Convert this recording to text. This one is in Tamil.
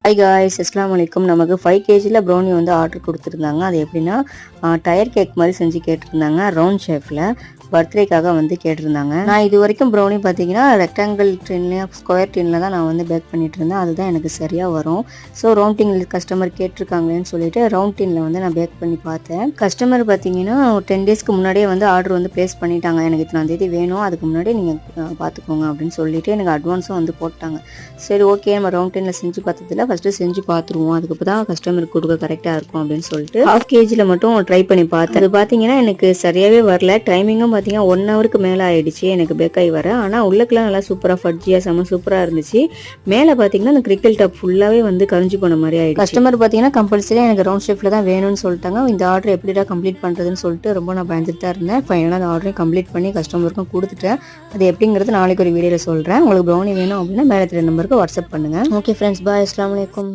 ஹாய் காய்ஸ், அஸ்ஸலாமு அலைக்கும். நமக்கு 5 kg ப்ரௌனி வந்து ஆர்டர் கொடுத்துருந்தாங்க. அது எப்படின்னா டயர் கேக் மாதிரி செஞ்சு கேட்டிருந்தாங்க. ரவுண்ட் ஷேப்பில் பர்த்டேக்காக வந்து கேட்டிருந்தாங்க. நான் இது வரைக்கும் ப்ரௌனி பார்த்தீங்கன்னா ரெக்டாங்கிள் டின்ல ஸ்கொயர் டின்ல தான் நான் வந்து பேக் பண்ணிட்டு இருந்தேன். அதுதான் எனக்கு சரியாக வரும். ஸோ ரவுண்ட் டின்ல கஸ்டமர் கேட்டிருக்காங்களேன்னு சொல்லிட்டு ரவுண்ட் டின்ல வந்து நான் பேக் பண்ணி பார்த்தேன். கஸ்டமர் பார்த்தீங்கன்னா 10 டேஸ்க்கு முன்னாடியே வந்து ஆர்டர் வந்து ப்ளேஸ் பண்ணிட்டாங்க. எனக்கு இத்தனாம் தேதி வேணும், அதுக்கு முன்னாடி நீங்கள் பார்த்துக்கோங்க அப்படின்னு சொல்லிட்டு எனக்கு அட்வான்ஸும் வந்து போட்டாங்க. சரி, ஓகே, நம்ம ரவுண்ட் டின்ல செஞ்சு பார்த்ததில்ல, ஃபஸ்ட்டு செஞ்சு பார்த்துருவோம், அதுக்கப்புறம் தான் கஸ்டமருக்கு கொடுக்க கரெக்டாக இருக்கும் அப்படின்னு சொல்லிட்டு ½ kg மட்டும் ட்ரை பண்ணி பார்த்தேன். அது பார்த்தீங்கன்னா எனக்கு சரியாகவே வரல. டைமிங்கும் பார்த்தீங்கன்னா 1 ஹவருக்கு மேலே ஆயிடுச்சு எனக்கு பேக் ஆகி வர. ஆனால் உள்ளக்கெல்லாம் நல்லா சூப்பராக ஃபட்ஜியாக செம்ம சூப்பராக இருந்துச்சு. மேலே பார்த்தீங்கன்னா அந்த கிரிக்கல் டாப் ஃபுல்லாகவே வந்து கரைஞ்சி போன மாதிரி ஆயிடுச்சு. கஸ்டமர் பார்த்தீங்கன்னா கம்பல்சரி எனக்கு ரவுண்ட் ஷேப்பில் தான் வேணும்னு சொல்லிட்டாங்க. இந்த ஆர்டர் எப்படிடா கம்ப்ளீட் பண்ணுறதுன்னு சொல்லிட்டு ரொம்ப நான் பயந்துட்டு தான் இருந்தேன். ஃபைனலாக அந்த ஆர்டரையும் கம்ப்ளீட் பண்ணி கஸ்டமருக்கும் கொடுத்துட்டேன். அது எப்படிங்கிறது நாளைக்கு ஒரு வீடியோவில் சொல்கிறேன். உங்களுக்கு ப்ரௌனி வேணும் அப்படின்னா மேலே 3 நம்பருக்கு வாட்ஸ்அப் பண்ணுங்கள். ஓகே ஃப்ரெண்ட்ஸ், பாய், அஸ்ஸலாமு அலைக்கும்.